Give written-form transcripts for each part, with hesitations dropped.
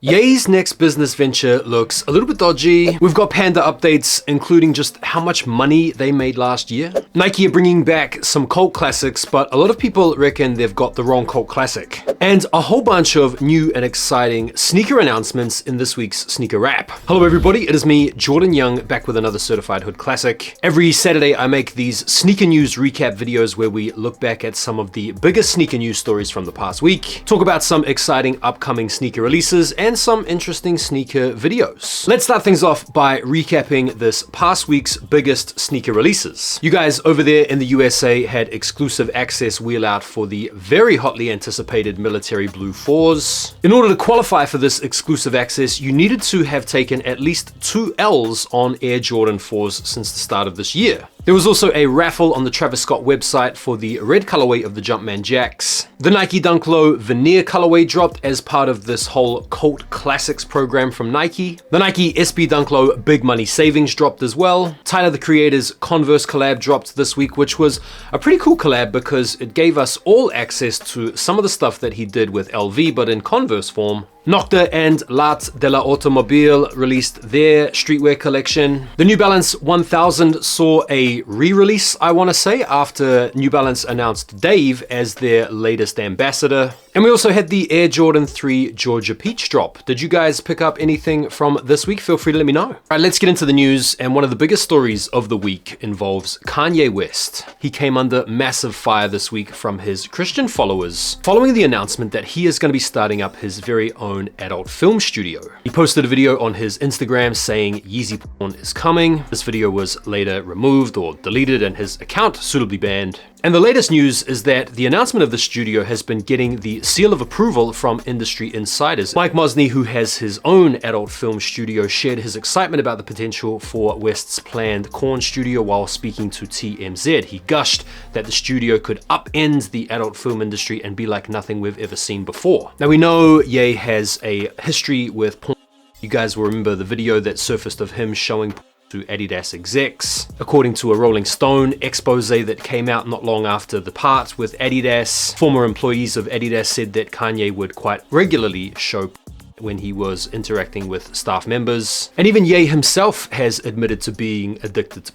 Ye's next business venture looks a little bit dodgy. We've got Panda updates, including just how much money they made last year. Nike are bringing back some cult classics, but a lot of people reckon they've got the wrong cult classic. And a whole bunch of new and exciting sneaker announcements in this week's Sneaker Wrap. Hello everybody, it is me, Jordan Young, back with another Certified Hood Classic. Every Saturday I make these sneaker news recap videos where we look back at some of the biggest sneaker news stories from the past week, talk about some exciting upcoming sneaker releases, and some interesting sneaker videos. Let's start things off by recapping this past week's biggest sneaker releases. You guys over there in the USA had exclusive access wheel out for the very hotly anticipated military blue 4s. In order to qualify for this exclusive access, you needed to have taken at least 2 L's on Air Jordan 4s since the start of this year. There was also a raffle on the Travis Scott website for the red colorway of the Jumpman Jacks. The Nike Dunk Low veneer colorway dropped as part of this whole cult classics program from Nike. The Nike SB Dunk Low Big Money Savings dropped as well. Tyler the Creator's Converse collab dropped this week, which was a pretty cool collab because it gave us all access to some of the stuff that he did with LV, but in Converse form. Nocta and L'Art de la Automobile released their streetwear collection. The New Balance 1000 saw a re-release, I want to say, after New Balance announced Dave as their latest ambassador. And we also had the Air Jordan 3 Georgia Peach drop. Did you guys pick up anything from this week? Feel free to let me know. All right, let's get into the news. And one of the biggest stories of the week involves Kanye West. He came under massive fire this week from his Christian followers following the announcement that he is going to be starting up his very own adult film studio. He posted a video on his Instagram saying Yeezy PRN is coming. This video was later removed or deleted and his account suitably banned. And the latest news is that the announcement of the studio has been getting the seal of approval from industry insiders. Mike Mosney, who has his own adult film studio, shared his excitement about the potential for West's planned Corn studio while speaking to TMZ. He gushed that the studio could upend the adult film industry and be like nothing we've ever seen before. Now we know Ye has a history with porn. You guys will remember the video that surfaced of him showing to Adidas execs. According to a Rolling Stone expose that came out not long after the part with Adidas, former employees of Adidas said that Kanye would quite regularly show when he was interacting with staff members. And even Ye himself has admitted to being addicted to.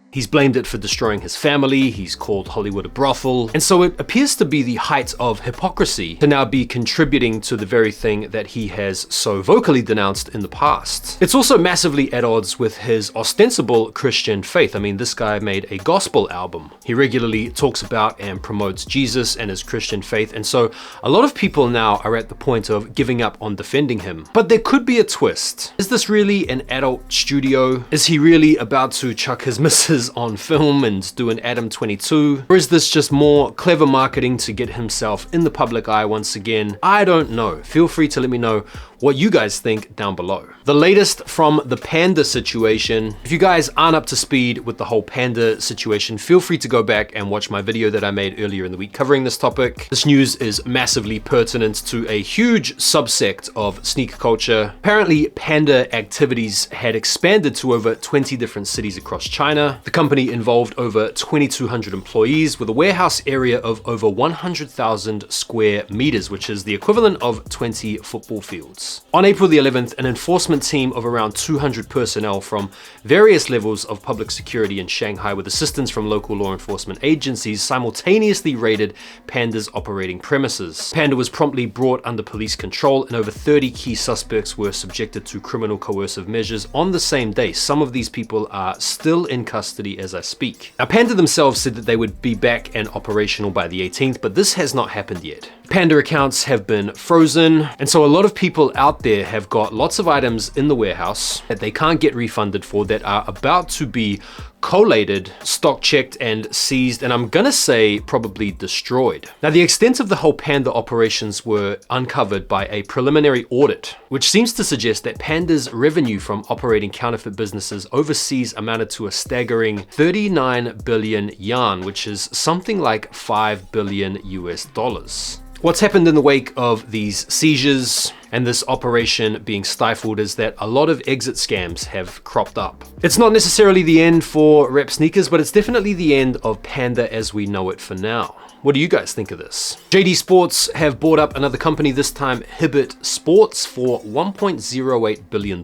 He's blamed it for destroying his family, he's called Hollywood a brothel, and so it appears to be the height of hypocrisy to now be contributing to the very thing that he has so vocally denounced in the past. It's also massively at odds with his ostensible Christian faith. I mean, this guy made a gospel album. He regularly talks about and promotes Jesus and his Christian faith, and so a lot of people now are at the point of giving up on defending him. But there could be a twist. Is this really an adult studio? Is he really about to chuck his missus on film and do an Adam 22? Or is this just more clever marketing to get himself in the public eye once again? I don't know. Feel free to let me know what you guys think down below. The latest from the Panda situation. If you guys aren't up to speed with the whole Panda situation, feel free to go back and watch my video that I made earlier in the week covering this topic. This news is massively pertinent to a huge subsect of sneaker culture. Apparently, Panda activities had expanded to over 20 different cities across China. The company involved over 2,200 employees with a warehouse area of over 100,000 square meters, which is the equivalent of 20 football fields. On April the 11th, an enforcement team of around 200 personnel from various levels of public security in Shanghai with assistance from local law enforcement agencies simultaneously raided Panda's operating premises. Panda was promptly brought under police control and over 30 key suspects were subjected to criminal coercive measures on the same day. Some of these people are still in custody as I speak. Now, Panda themselves said that they would be back and operational by the 18th, but this has not happened yet. Panda accounts have been frozen, and so a lot of people out there have got lots of items in the warehouse that they can't get refunded for that are about to be collated, stock checked, and seized, and I'm gonna say probably destroyed. Now, the extent of the whole Panda operations were uncovered by a preliminary audit, which seems to suggest that Panda's revenue from operating counterfeit businesses overseas amounted to a staggering 39 billion yuan, which is something like $5 billion US. What's happened in the wake of these seizures and this operation being stifled is that a lot of exit scams have cropped up. It's not necessarily the end for rep sneakers, but it's definitely the end of Panda as we know it for now. What do you guys think of this? JD Sports have bought up another company, this time Hibbert Sports, for $1.08 billion,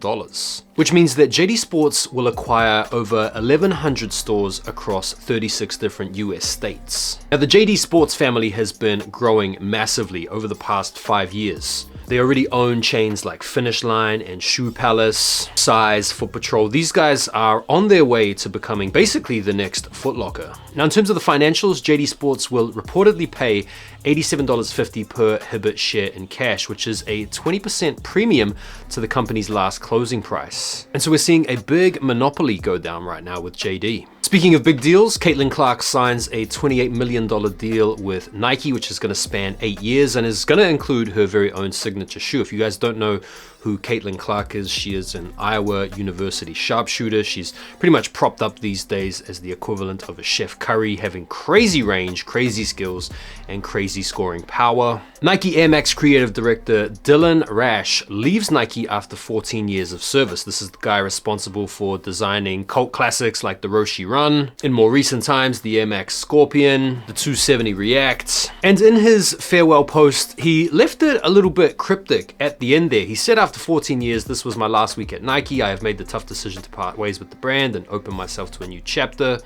which means that JD Sports will acquire over 1,100 stores across 36 different US states. Now, the JD Sports family has been growing massively over the past 5 years. They already own chains like Finish Line and Shoe Palace, Size, Foot Patrol. These guys are on their way to becoming basically the next Foot Locker. Now, in terms of the financials, JD Sports will reportedly pay $87.50 per Hibbert share in cash, which is a 20% premium to the company's last closing price. And so we're seeing a big monopoly go down right now with JD. Speaking of big deals, Caitlyn Clark signs a $28 million deal with Nike, which is going to span 8 years and is going to include her very own signature shoe. If you guys don't know who Caitlyn Clark is, she is an Iowa University sharpshooter. She's pretty much propped up these days as the equivalent of a Chef Curry, having crazy range, crazy skills, and crazy scoring power. Nike Air Max creative director Dylan Rash leaves Nike after 14 years of service. This is the guy responsible for designing cult classics like the Roshe Run, in more recent times the Air Max Scorpion, the 270 React. And in his farewell post, he left it a little bit cryptic at the end there. He said, after 14 years, this was my last week at Nike. I have made the tough decision to part ways with the brand and open myself to a new chapter.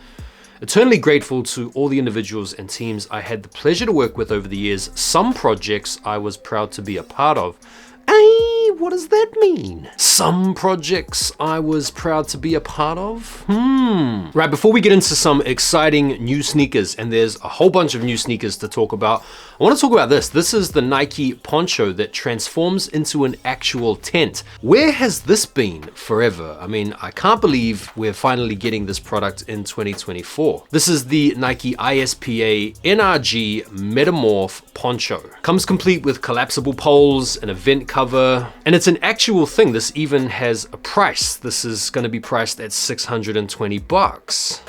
Eternally grateful to all the individuals and teams I had the pleasure to work with over the years. Some projects I was proud to be a part of. Hey, what does that mean? Some projects I was proud to be a part of? Right, before we get into some exciting new sneakers, and there's a whole bunch of new sneakers to talk about, I want to talk about this. This is the Nike poncho that transforms into an actual tent. Where has this been forever? I mean, I can't believe we're finally getting this product in 2024. This is the Nike ISPA NRG Metamorph poncho. Comes complete with collapsible poles, an event cover, and it's an actual thing. This even has a price. This is going to be priced at $620.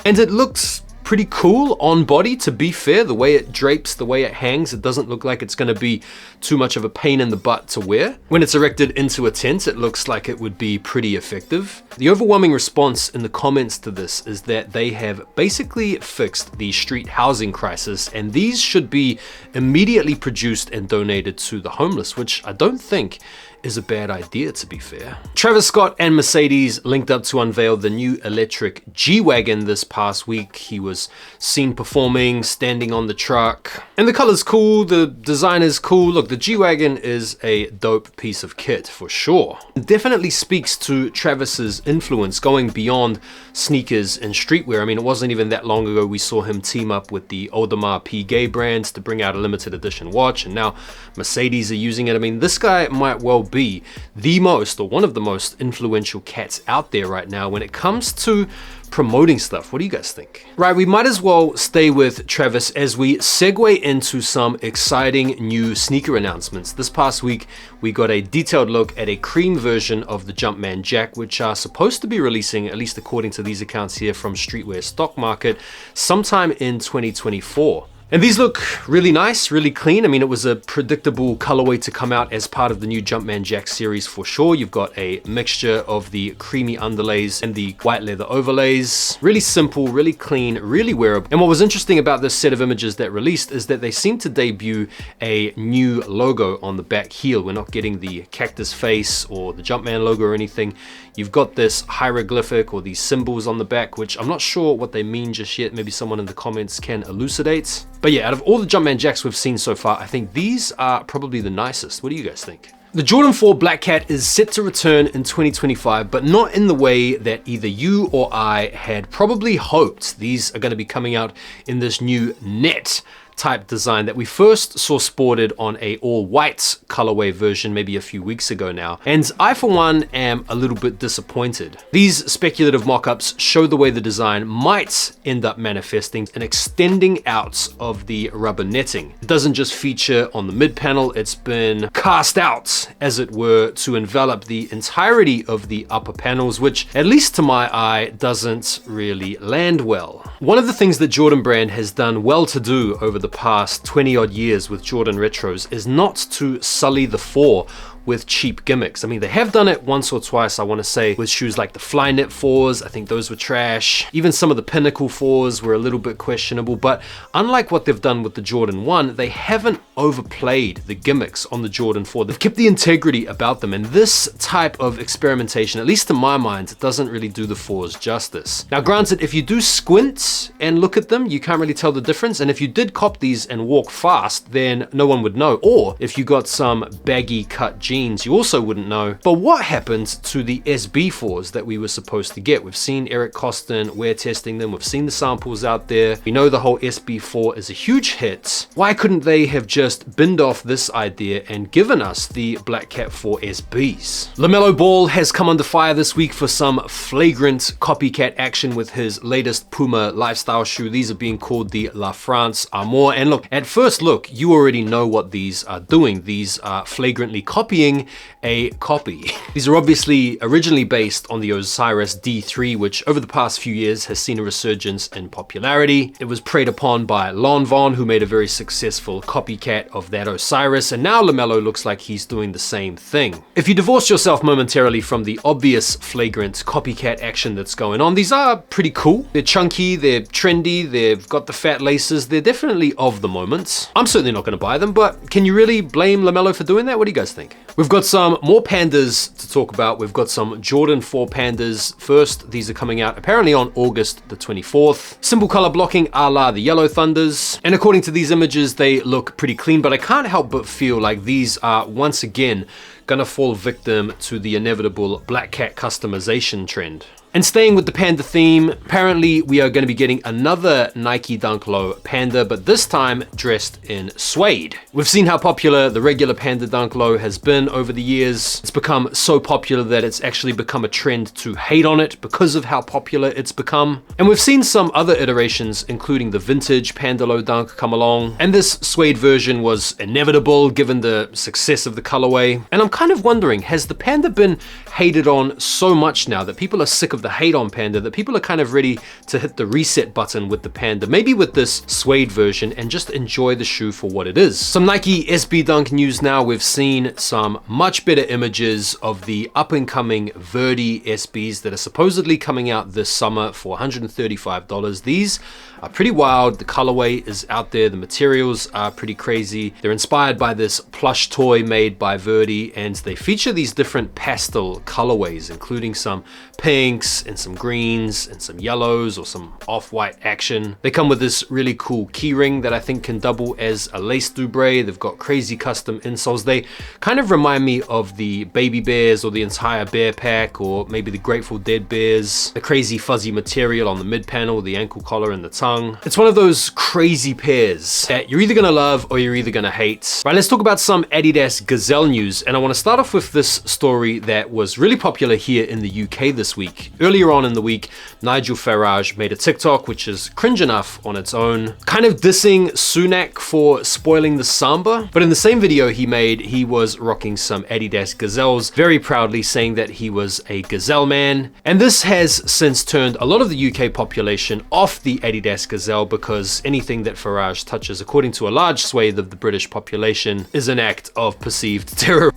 And it looks pretty cool on body, to be fair. The way it drapes, the way it hangs, it doesn't look like it's going to be too much of a pain in the butt to wear. When it's erected into a tent, it looks like it would be pretty effective. The overwhelming response in the comments to this is that they have basically fixed the street housing crisis, and these should be immediately produced and donated to the homeless, which I don't think is a bad idea, to be fair. Travis Scott and Mercedes linked up to unveil the new electric G-Wagon this past week. He was seen performing, standing on the truck, and the color's cool, the design is cool. Look, the G-Wagon is a dope piece of kit for sure. It definitely speaks to Travis's influence going beyond sneakers and streetwear. I mean, it wasn't even that long ago we saw him team up with the Audemars Piguet brands to bring out a limited edition watch, and now Mercedes are using it. I mean, this guy might well be the most, or one of the most influential cats out there right now when it comes to promoting stuff. What do you guys think? Right, we might as well stay with Travis as we segue into some exciting new sneaker announcements. This past week, we got a detailed look at a cream version of the Jumpman Jack, which are supposed to be releasing, at least according to these accounts here from Streetwear Stockmarket, sometime in 2024. And these look really nice, really clean. I mean, it was a predictable colorway to come out as part of the new Jumpman Jacks series for sure. You've got a mixture of the creamy underlays and the white leather overlays. Really simple, really clean, really wearable. And what was interesting about this set of images that released is that they seem to debut a new logo on the back heel. We're not getting the cactus face or the Jumpman logo or anything. You've got this hieroglyphic or these symbols on the back, which I'm not sure what they mean just yet. Maybe someone in the comments can elucidate. But yeah, out of all the Jumpman Jacks we've seen so far, I think these are probably the nicest. What do you guys think? The Jordan 4 Black Cat is set to return in 2025, but not in the way that either you or I had probably hoped. These are going to be coming out in this new net type design that we first saw sported on a all white colorway version maybe a few weeks ago now. And I, for one, am a little bit disappointed. These speculative mock-ups show the way the design might end up manifesting and extending out of the rubber netting. It doesn't just feature on the mid panel, it's been cast out, as it were, to envelop the entirety of the upper panels, which, at least to my eye, doesn't really land well. One of the things that Jordan Brand has done well to do over the past 20 odd years with Jordan Retros is not to sully the 4 with cheap gimmicks. I mean, they have done it once or twice, I want to say, with shoes like the Flyknit 4s. I think those were trash. Even some of the Pinnacle 4s were a little bit questionable, but unlike what they've done with the Jordan 1, they haven't overplayed the gimmicks on the Jordan 4. They've kept the integrity about them, and this type of experimentation, at least to my mind, doesn't really do the 4s justice. Now, granted, if you do squint and look at them, you can't really tell the difference, and if you did cop these and walk fast, then no one would know. Or if you got some baggy cut jeans, you also wouldn't know. But what happened to the SB4s that we were supposed to get? We've seen Eric Costin wear testing them, we've seen the samples out there, we know the whole SB4 is a huge hit. Why couldn't they have just binned off this idea and given us the Black Cat 4 SBs? LaMelo Ball has come under fire this week for some flagrant copycat action with his latest Puma lifestyle shoe. These are being called the La France Amour, and look, at first look, you already know what these are doing. These are flagrantly copying a copy. These are obviously originally based on the Osiris D3, which over the past few years has seen a resurgence in popularity. It was preyed upon by Lon Von, who made a very successful copycat of that Osiris, and now LaMelo looks like he's doing the same thing. If you divorce yourself momentarily from the obvious flagrant copycat action that's going on, these are pretty cool. They're chunky, they're trendy, they've got the fat laces, they're definitely of the moment. I'm certainly not going to buy them, but can you really blame LaMelo for doing that? What do you guys think? We've got some more pandas to talk about. We've got some Jordan 4 pandas. First, these are coming out apparently on August the 24th. Simple color blocking a la the Yellow Thunders. And according to these images, they look pretty clean, but I can't help but feel like these are once again gonna fall victim to the inevitable Black Cat customization trend. And staying with the panda theme, apparently we are going to be getting another Nike Dunk Low Panda, but this time dressed in suede. We've seen how popular the regular Panda Dunk Low has been over the years. It's become so popular that it's actually become a trend to hate on it because of how popular it's become. And we've seen some other iterations, including the vintage Panda Low Dunk, come along. And this suede version was inevitable given the success of the colorway. And I'm kind of wondering, has the Panda been hated on so much now that people are sick of the hate on Panda, that people are kind of ready to hit the reset button with the Panda, maybe with this suede version, and just enjoy the shoe for what it is? Some Nike SB Dunk news now. We've seen some much better images of the up and coming Verdy SBs that are supposedly coming out this summer for $135. These are pretty wild. The colorway is out there. The materials are pretty crazy. They're inspired by this plush toy made by Verdy, and they feature these different pastel colorways, including some pinks and some greens and some yellows or some off-white action. They come with this really cool keyring that I think can double as a lace doubre. They've got crazy custom insoles. They kind of remind me of the Baby Bears or the entire Bear Pack, or maybe the Grateful Dead Bears. The crazy fuzzy material on the mid panel, the ankle collar and the tongue. It's one of those crazy pairs that you're either gonna love or you're either gonna hate. Right, let's talk about some Adidas Gazelle news, and I want to start off with this story that was really popular here in the UK this week. Earlier on in the week, Nigel Farage made a TikTok, which is cringe enough on its own, kind of dissing Sunak for spoiling the samba, but in the same video he made, he was rocking some Adidas Gazelles, very proudly saying that he was a Gazelle man. And this has since turned a lot of the UK population off the Adidas Gazelle, because anything that Farage touches, according to a large swathe of the British population, is an act of perceived terror.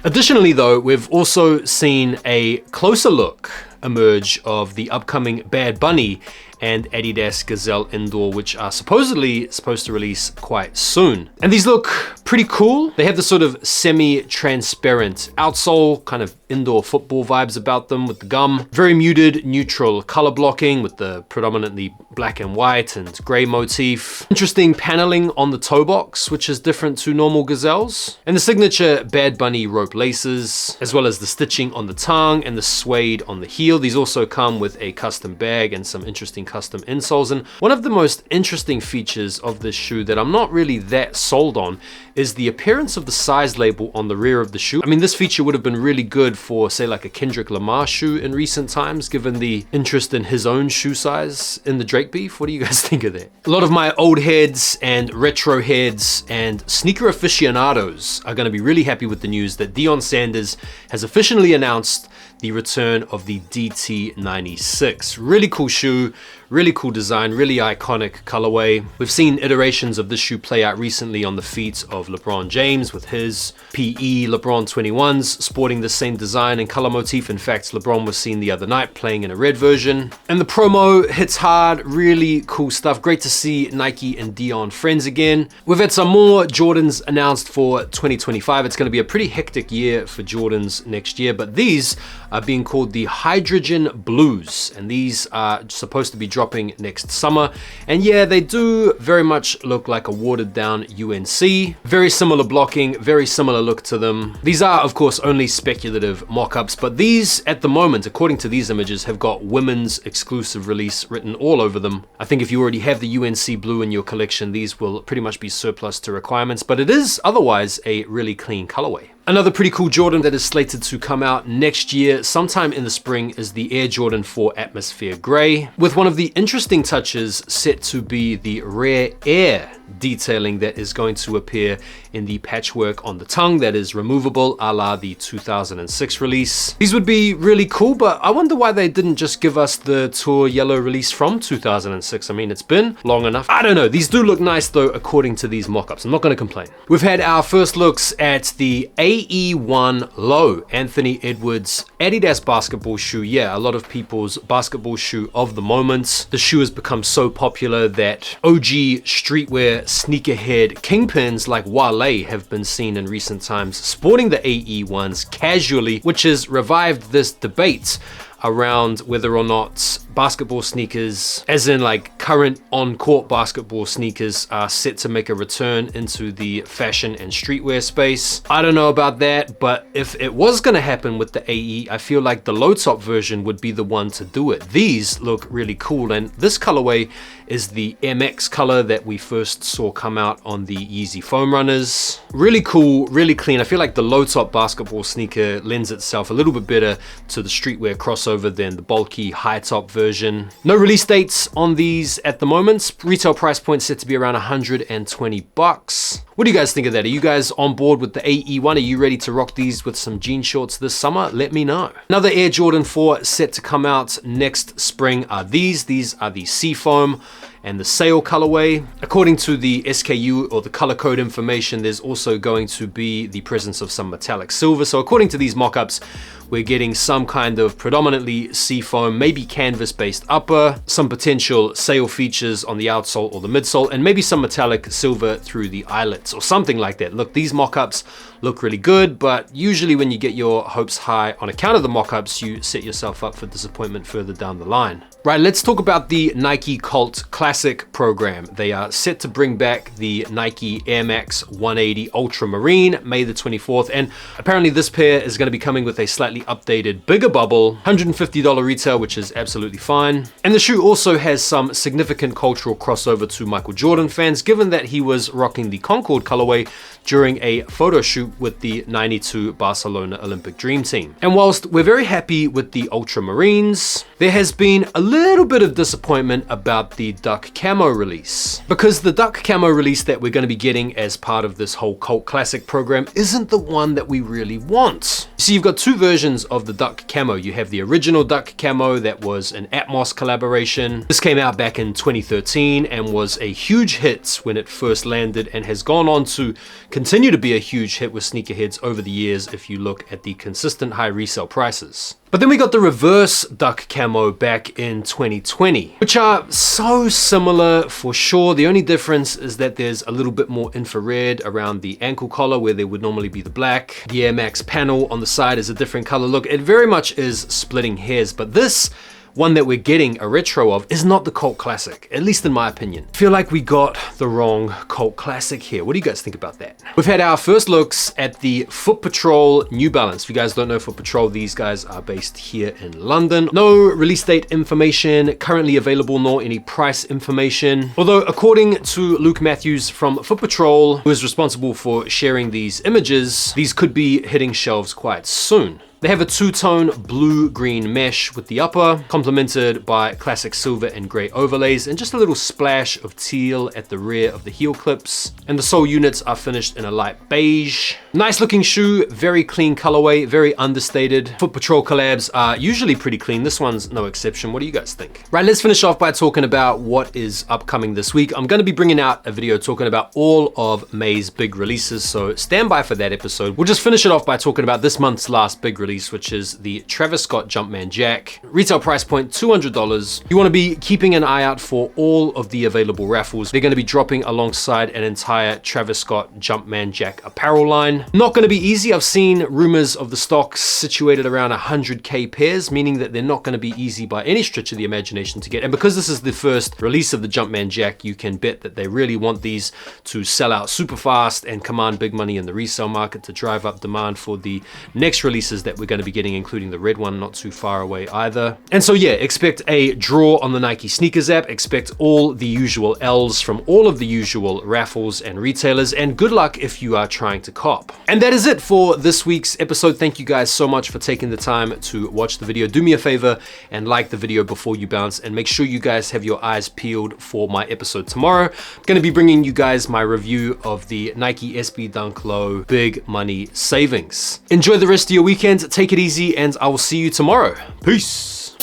Additionally though, we've also seen a closer look emerge of the upcoming Bad Bunny and Adidas Gazelle Indoor, which are supposedly supposed to release quite soon. And these look pretty cool. They have the sort of semi-transparent outsole, kind of indoor football vibes about them with the gum. Very muted, neutral color blocking with the predominantly black and white and gray motif. Interesting paneling on the toe box, which is different to normal Gazelles. And the signature Bad Bunny rope laces, as well as the stitching on the tongue and the suede on the heel. These also come with a custom bag and some interesting custom insoles. And one of the most interesting features of this shoe that I'm not really that sold on is the appearance of the size label on the rear of the shoe. I mean, this feature would have been really good for, say, like a Kendrick Lamar shoe in recent times, given the interest in his own shoe size in the Drake beef. What do you guys think of that? A lot of my old heads and retro heads and sneaker aficionados are going to be really happy with the news that Deion Sanders has officially announced the return of the DT96. Really cool shoe, Really cool design, really iconic colorway. We've seen iterations of this shoe play out recently on the feet of LeBron James with his PE LeBron 21s sporting the same design and color motif. In fact, LeBron was seen the other night playing in a red version. And the promo hits hard, really cool stuff. Great to see Nike and Dion friends again. We've had some more Jordans announced for 2025. It's going to be a pretty hectic year for Jordans next year, but these are being called the Hydrogen Blues, and these are supposed to be dropping next summer. And yeah, they do very much look like a watered down UNC. Very similar blocking, very similar look to them. These are, of course, only speculative mock-ups, but these, at the moment, according to these images, have got women's exclusive release written all over them. I think if you already have the UNC blue in your collection, these will pretty much be surplus to requirements, but it is otherwise a really clean colorway. Another pretty cool Jordan that is slated to come out next year, sometime in the spring, is the Air Jordan 4 Atmosphere Gray, with one of the interesting touches set to be the rare air detailing that is going to appear in the patchwork on the tongue that is removable, a la the 2006 release. These would be really cool, but I wonder why they didn't just give us the Tour Yellow release from 2006. I mean, it's been long enough. I don't know. These do look nice though, according to these mock-ups. I'm not going to complain. We've had our first looks at the AE1 Low, Anthony Edwards Adidas basketball shoe. Yeah, a lot of people's basketball shoe of the moment. The shoe has become so popular that OG streetwear sneakerhead kingpins like Wale have been seen in recent times sporting the AE1s casually, which has revived this debate around whether or not basketball sneakers, as in like current on-court basketball sneakers, are set to make a return into the fashion and streetwear space. I don't know about that, but if it was gonna happen with the AE, I feel like the low top version would be the one to do it. These look really cool, and this colorway is the MX color that we first saw come out on the Yeezy foam runners. Really cool, really clean. I feel like the low top basketball sneaker lends itself a little bit better to the streetwear crossover than the bulky high top version. No release dates on these at the moment. Retail price point set to be around 120 bucks. What do you guys think of that? Are you guys on board with the AE1? Are you ready to rock these with some jean shorts this summer? Let me know. Another Air Jordan 4 set to come out next spring are these. These are the SEAFOAM and the sail colorway. According to the SKU or the color code information, there's also going to be the presence of some metallic silver. So according to these mock-ups, we're getting some kind of predominantly seafoam, maybe canvas-based upper, some potential sail features on the outsole or the midsole, and maybe some metallic silver through the eyelets or something like that. Look, these mock-ups look really good, but usually when you get your hopes high on account of the mock-ups, you set yourself up for disappointment further down the line. Right, let's talk about the Nike Cult Classic program. They are set to bring back the Nike Air Max 180 Ultramarine May the 24th, and apparently this pair is going to be coming with a slightly updated bigger bubble, $150 retail, which is absolutely fine. And the shoe also has some significant cultural crossover to Michael Jordan fans, given that he was rocking the Concord colorway during a photo shoot with the '92 Barcelona Olympic Dream Team. And whilst we're very happy with the Ultramarines, there has been a little bit of disappointment about the Duck Camo release, because the Duck Camo release that we're going to be getting as part of this whole Cult Classic program isn't the one that we really want. So you've got two versions of the Duck Camo. You have the original Duck Camo that was an Atmos collaboration. This came out back in 2013 and was a huge hit when it first landed, and has gone on to continue to be a huge hit with sneakerheads over the years if you look at the consistent high resale prices. But then we got the reverse Duck Camo back in 2020, which are so similar for sure. The only difference is that there's a little bit more infrared around the ankle collar where there would normally be the black. The Air Max panel on the side is a different color. Look, it very much is splitting hairs, but this one that we're getting a retro of is not the Cult Classic, at least in my opinion. I feel like we got the wrong Cult Classic here. What do you guys think about that? We've had our first looks at the Foot Patrol New Balance. If you guys don't know Foot Patrol, these guys are based here in London. No release date information currently available, nor any price information. Although according to Luke Matthews from Foot Patrol, who is responsible for sharing these images, these could be hitting shelves quite soon. They have a two-tone blue-green mesh with the upper, complemented by classic silver and gray overlays, and just a little splash of teal at the rear of the heel clips. And the sole units are finished in a light beige. Nice looking shoe, very clean colorway, very understated. Foot Patrol collabs are usually pretty clean. This one's no exception. What do you guys think? Right, let's finish off by talking about what is upcoming this week. I'm going to be bringing out a video talking about all of May's big releases, so stand by for that episode. We'll just finish it off by talking about this month's last big release, which is the Travis Scott Jumpman Jack. Retail price point $200. You want to be keeping an eye out for all of the available raffles. They're going to be dropping alongside an entire Travis Scott Jumpman Jack apparel line. Not going to be easy. I've seen rumors of the stocks situated around 100K pairs, meaning that they're not going to be easy by any stretch of the imagination to get. And because this is the first release of the Jumpman Jack, you can bet that they really want these to sell out super fast and command big money in the resale market to drive up demand for the next releases that we're going to be getting, including the red one not too far away either. And so yeah, expect a draw on the Nike sneakers app, expect all the usual L's from all of the usual raffles and retailers, and good luck if you are trying to cop. And that is it for this week's episode. Thank you guys so much for taking the time to watch the video. Do me a favor and like the video before you bounce, and make sure you guys have your eyes peeled for my episode tomorrow. I'm going to be bringing you guys my review of the Nike SB Dunk Low Big Money Savings. Enjoy the rest of your weekend, take it easy, and I will see you tomorrow. Peace.